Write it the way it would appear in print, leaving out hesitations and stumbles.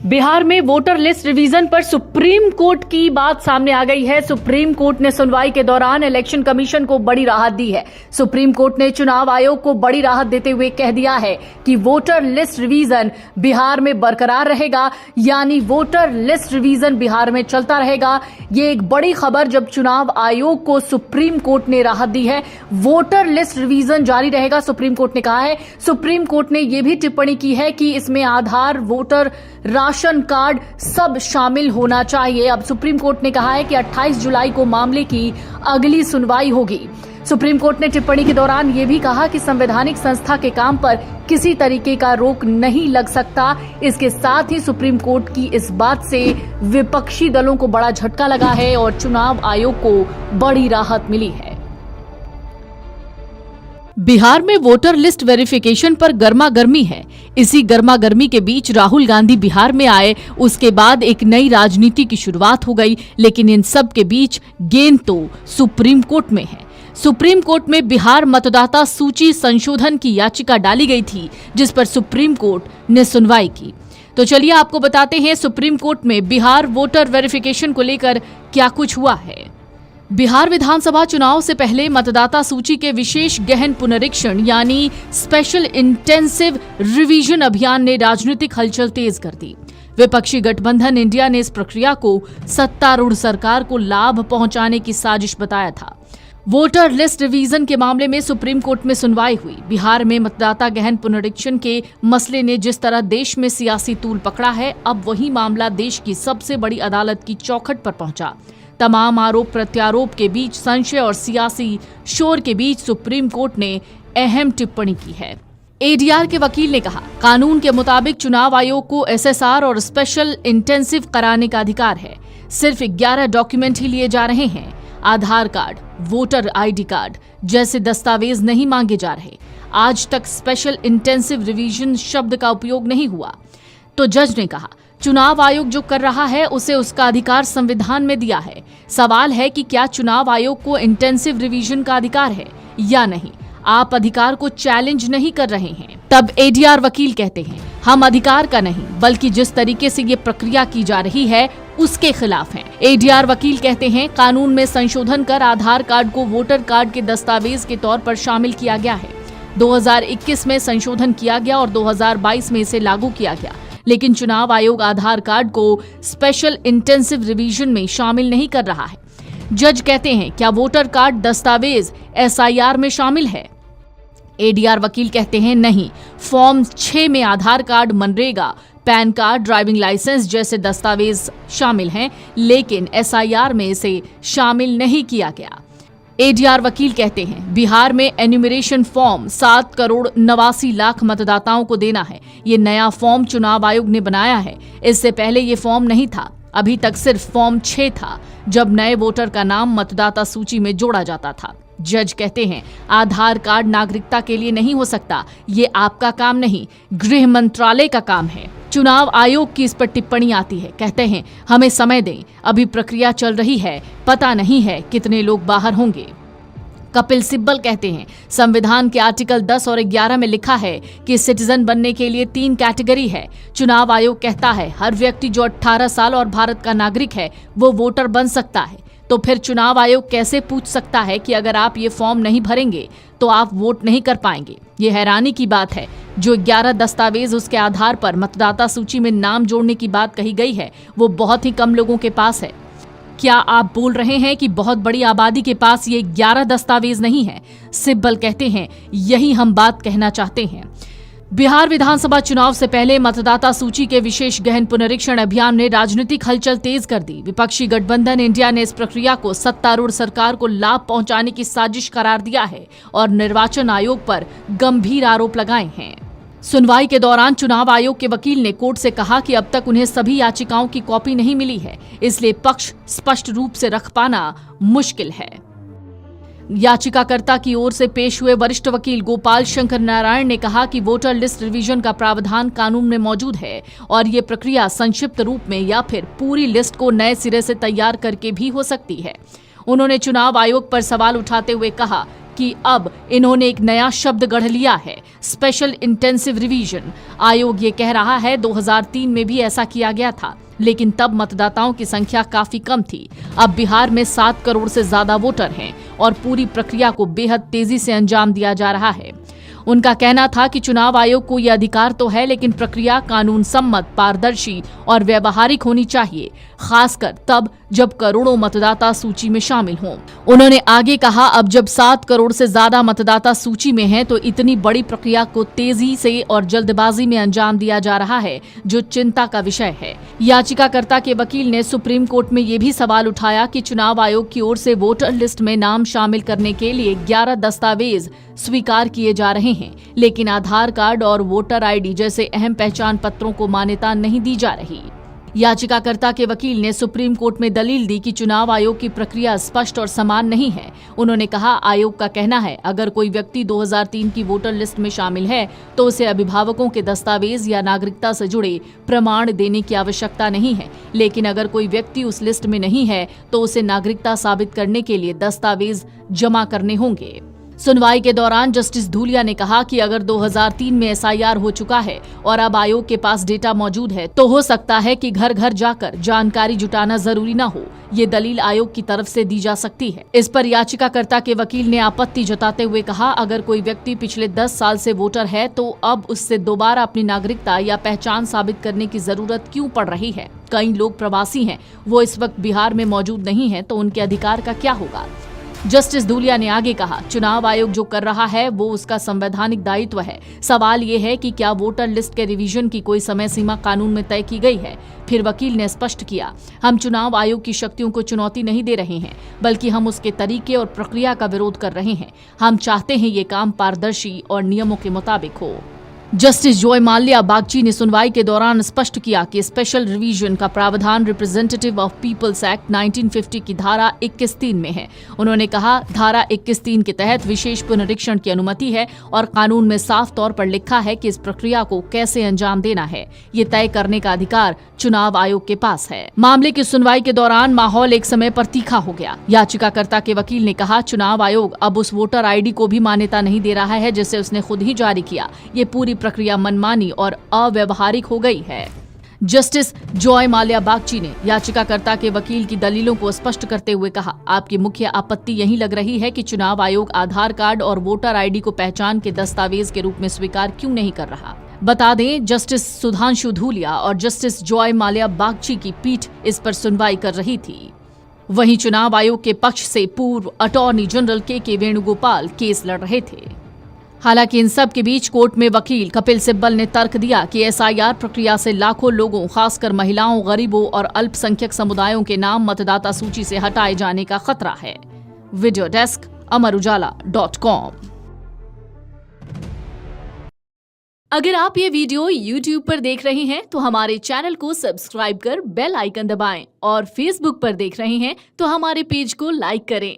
बिहार में voter list revision पर supreme court की बात सामने आ गई है। सुप्रीम कोर्ट ने सुनवाई के दौरान इलेक्शन कमीशन को बड़ी राहत दी है। सुप्रीम कोर्ट ने चुनाव आयोग को बड़ी राहत देते हुए कह दिया है कि वोटर लिस्ट रिवीजन बिहार में बरकरार रहेगा, यानी वोटर लिस्ट रिवीजन बिहार में चलता रहेगा। ये एक बड़ी खबर जब चुनाव आयोग को सुप्रीम कोर्ट ने राहत दी है। वोटर लिस्ट रिवीजन जारी रहेगा, सुप्रीम कोर्ट ने कहा है। सुप्रीम कोर्ट ने यह भी टिप्पणी की है कि इसमें आधार, वोटर, राशन कार्ड सब शामिल होना चाहिए। अब सुप्रीम कोर्ट ने कहा है कि 28 जुलाई को मामले की अगली सुनवाई होगी। सुप्रीम कोर्ट ने टिप्पणी के दौरान यह भी कहा कि संवैधानिक संस्था के काम पर किसी तरीके का रोक नहीं लग सकता। इसके साथ ही सुप्रीम कोर्ट की इस बात से विपक्षी दलों को बड़ा झटका लगा है और चुनाव आयोग को बड़ी राहत मिली है। बिहार में वोटर लिस्ट वेरिफिकेशन पर गर्मागर्मी है। इसी गर्मागर्मी के बीच राहुल गांधी बिहार में आए, उसके बाद एक नई राजनीति की शुरुआत हो गई। लेकिन इन सब के बीच गेंद तो सुप्रीम कोर्ट में है। सुप्रीम कोर्ट में बिहार मतदाता सूची संशोधन की याचिका डाली गई थी, जिस पर सुप्रीम कोर्ट ने सुनवाई की। तो चलिए आपको बताते हैं सुप्रीम कोर्ट में बिहार वोटर वेरिफिकेशन को लेकर क्या कुछ हुआ है। बिहार विधानसभा चुनाव से पहले मतदाता सूची के विशेष गहन पुनरीक्षण यानी स्पेशल इंटेंसिव रिवीजन अभियान ने राजनीतिक हलचल तेज कर दी। विपक्षी गठबंधन इंडिया ने इस प्रक्रिया को सत्तारूढ़ सरकार को लाभ पहुंचाने की साजिश बताया था। वोटर लिस्ट रिवीजन के मामले में सुप्रीम कोर्ट में सुनवाई हुई। बिहार में मतदाता गहन पुनरीक्षण के मसले ने जिस तरह देश में सियासी तूल पकड़ा है, अब वही मामला देश की सबसे बड़ी अदालत की चौखट पर पहुंचा। तमाम आरोप प्रत्यारोप के बीच, संशय और सियासी शोर के बीच सुप्रीम कोर्ट ने अहम टिप्पणी की है। एडीआर के वकील ने कहा, कानून के मुताबिक चुनाव आयोग को एसएसआर और स्पेशल इंटेंसिव कराने का अधिकार है। सिर्फ 11 डॉक्यूमेंट ही लिए जा रहे हैं। आधार कार्ड, वोटर आईडी कार्ड जैसे दस्तावेज नहीं मांगे जा रहे। आज तक स्पेशल इंटेंसिव रिवीजन शब्द का उपयोग नहीं हुआ। तो जज ने कहा, चुनाव आयोग जो कर रहा है उसे उसका अधिकार संविधान में दिया है। सवाल है कि क्या चुनाव आयोग को इंटेंसिव रिवीजन का अधिकार है या नहीं। आप अधिकार को चैलेंज नहीं कर रहे हैं। तब एडीआर वकील कहते हैं, हम अधिकार का नहीं बल्कि जिस तरीके से ये प्रक्रिया की जा रही है उसके खिलाफ हैं। एडीआर वकील कहते हैं, कानून में संशोधन कर आधार कार्ड को वोटर कार्ड के दस्तावेज के तौर पर शामिल किया गया है। 2021 में संशोधन किया गया और 2022 में इसे लागू किया गया। लेकिन चुनाव आयोग आधार कार्ड को स्पेशल इंटेंसिव रिवीजन में शामिल नहीं कर रहा है। जज कहते हैं, क्या वोटर कार्ड दस्तावेज एसआईआर में शामिल है? एडीआर वकील कहते हैं, नहीं। फॉर्म 6 में आधार कार्ड, मनरेगा, पैन कार्ड, ड्राइविंग लाइसेंस जैसे दस्तावेज शामिल हैं, लेकिन एसआईआर में इसे शामिल नहीं किया गया। एडीआर वकील कहते हैं, बिहार में एन्यूमरेशन फॉर्म 7 करोड़ 89 लाख मतदाताओं को देना है। ये नया फॉर्म चुनाव आयोग ने बनाया है। इससे पहले ये फॉर्म नहीं था। अभी तक सिर्फ फॉर्म 6 था, जब नए वोटर का नाम मतदाता सूची में जोड़ा जाता था। जज कहते हैं, आधार कार्ड नागरिकता के लिए नहीं हो सकता। ये आपका काम नहीं, गृह मंत्रालय का काम है। चुनाव आयोग की इस पर टिप्पणी आती है। कहते हैं, हमें समय दें, अभी प्रक्रिया चल रही है, पता नहीं है कितने लोग बाहर होंगे। कपिल सिब्बल कहते हैं, संविधान के आर्टिकल 10 और 11 में लिखा है कि सिटीजन बनने के लिए 3 कैटेगरी है। चुनाव आयोग कहता है, हर व्यक्ति जो 18 साल और भारत का नागरिक है वो वोटर बन सकता है। तो फिर चुनाव आयोग कैसे पूछ सकता है कि अगर आप ये फॉर्म नहीं भरेंगे तो आप वोट नहीं कर पाएंगे? ये हैरानी की बात है। जो 11 दस्तावेज उसके आधार पर मतदाता सूची में नाम जोड़ने की बात कही गई है, वो बहुत ही कम लोगों के पास है। क्या आप बोल रहे हैं कि बहुत बड़ी आबादी के पास ये 11 दस्तावेज नहीं है? सिब्बल कहते हैं, यही हम बात कहना चाहते हैं। बिहार विधानसभा चुनाव से पहले मतदाता सूची के विशेष गहन पुनरीक्षण अभियान ने राजनीतिक हलचल तेज कर दी। विपक्षी गठबंधन इंडिया ने इस प्रक्रिया को सत्तारूढ़ सरकार को लाभ पहुंचाने की साजिश करार दिया है और निर्वाचन आयोग पर गंभीर आरोप लगाए हैं। सुनवाई के दौरान चुनाव आयोग के वकील ने कोर्ट से कहा कि अब तक उन्हें सभी याचिकाओं की कॉपी नहीं मिली है, इसलिए पक्ष स्पष्ट रूप से रख पाना मुश्किल है। याचिकाकर्ता की ओर से पेश हुए वरिष्ठ वकील गोपाल शंकर नारायण ने कहा कि वोटर लिस्ट रिवीजन का प्रावधान कानून में मौजूद है और ये प्रक्रिया संक्षिप्त रूप में या फिर पूरी लिस्ट को नए सिरे से तैयार करके भी हो सकती है। उन्होंने चुनाव आयोग पर सवाल उठाते हुए कहा कि अब इन्होंने एक नया शब्द गढ़ लिया है, स्पेशल इंटेंसिव रिवीजन। आयोग ये कह रहा है 2003 में भी ऐसा किया गया था, लेकिन तब मतदाताओं की संख्या काफी कम थी। अब बिहार में 7 करोड़ से ज्यादा वोटर हैं और पूरी प्रक्रिया को बेहद तेजी से अंजाम दिया जा रहा है। उनका कहना था कि चुनाव आयोग को यह अधिकार तो है, लेकिन प्रक्रिया कानून सम्मत, पारदर्शी और व्यवहारिक होनी चाहिए, खासकर तब जब करोड़ों मतदाता सूची में शामिल हों। उन्होंने आगे कहा, अब जब 7 करोड़ से ज्यादा मतदाता सूची में हैं, तो इतनी बड़ी प्रक्रिया को तेजी से और जल्दबाजी में अंजाम दिया जा रहा है, जो चिंता का विषय है। याचिकाकर्ता के वकील ने सुप्रीम कोर्ट में ये भी सवाल उठाया कि चुनाव आयोग की ओर से वोटर लिस्ट में नाम शामिल करने के लिए 11 दस्तावेज स्वीकार किए जा रहे हैं, लेकिन आधार कार्ड और वोटर आईडी जैसे अहम पहचान पत्रों को मान्यता नहीं दी जा रही। याचिकाकर्ता के वकील ने सुप्रीम कोर्ट में दलील दी कि चुनाव आयोग की प्रक्रिया स्पष्ट और समान नहीं है। उन्होंने कहा, आयोग का कहना है अगर कोई व्यक्ति 2003 की वोटर लिस्ट में शामिल है तो उसे अभिभावकों के दस्तावेज या नागरिकता से जुड़े प्रमाण देने की आवश्यकता नहीं है, लेकिन अगर कोई व्यक्ति उस लिस्ट में नहीं है तो उसे नागरिकता साबित करने के लिए दस्तावेज जमा करने होंगे। सुनवाई के दौरान जस्टिस धूलिया ने कहा कि अगर 2003 में एसआईआर हो चुका है और अब आयोग के पास डेटा मौजूद है, तो हो सकता है कि घर घर जाकर जानकारी जुटाना जरूरी न हो। ये दलील आयोग की तरफ से दी जा सकती है। इस पर याचिकाकर्ता के वकील ने आपत्ति जताते हुए कहा, अगर कोई व्यक्ति पिछले 10 साल से वोटर है तो अब उससे दोबारा अपनी नागरिकता या पहचान साबित करने की जरूरत क्यों पड़ रही है? कई लोग प्रवासी हैं, वो इस वक्त बिहार में मौजूद नहीं है, तो उनके अधिकार का क्या होगा? जस्टिस धूलिया ने आगे कहा, चुनाव आयोग जो कर रहा है वो उसका संवैधानिक दायित्व है। सवाल ये है कि क्या वोटर लिस्ट के रिवीजन की कोई समय सीमा कानून में तय की गई है? फिर वकील ने स्पष्ट किया, हम चुनाव आयोग की शक्तियों को चुनौती नहीं दे रहे हैं, बल्कि हम उसके तरीके और प्रक्रिया का विरोध कर रहे हैं। हम चाहते हैं ये काम पारदर्शी और नियमों के मुताबिक हो। जस्टिस जॉय माल्या बागची ने सुनवाई के दौरान स्पष्ट किया कि स्पेशल रिवीजन का प्रावधान रिप्रेजेंटेटिव ऑफ पीपल्स एक्ट 1950 की धारा 21(3) में है। उन्होंने कहा, धारा 21(3) के तहत विशेष पुनरीक्षण की अनुमति है और कानून में साफ तौर पर लिखा है कि इस प्रक्रिया को कैसे अंजाम देना है। ये तय करने का अधिकार चुनाव आयोग के पास है। मामले की सुनवाई के दौरान माहौल एक समय पर तीखा हो गया। याचिकाकर्ता के वकील ने कहा, चुनाव आयोग अब उस वोटर आईडी को भी मान्यता नहीं दे रहा है जिसे उसने खुद ही जारी किया। ये पूरी प्रक्रिया मनमानी और अव्यवहारिक हो गई है। जस्टिस जॉय माल्या बागची ने याचिकाकर्ता के वकील की दलीलों को स्पष्ट करते हुए कहा, आपकी मुख्य आपत्ति यही लग रही है कि चुनाव आयोग आधार कार्ड और वोटर आईडी को पहचान के दस्तावेज के रूप में स्वीकार क्यों नहीं कर रहा। बता दें, जस्टिस सुधांशु धूलिया और जस्टिस जॉय माल्या बागची की पीठ इस पर सुनवाई कर रही थी। वहीं चुनाव आयोग के पक्ष से पूर्व अटॉर्नी जनरल के वेणुगोपाल केस लड़ रहे थे। हालांकि इन सब के बीच कोर्ट में वकील कपिल सिब्बल ने तर्क दिया कि एसआईआर प्रक्रिया से लाखों लोगों, खासकर महिलाओं, गरीबों और अल्पसंख्यक समुदायों के नाम मतदाता सूची से हटाए जाने का खतरा है। Video desk amarujala.com। अगर आप ये वीडियो YouTube पर देख रहे हैं तो हमारे चैनल को सब्सक्राइब कर बेल आइकन दबाएं और Facebook पर देख रहे हैं तो हमारे पेज को लाइक करें।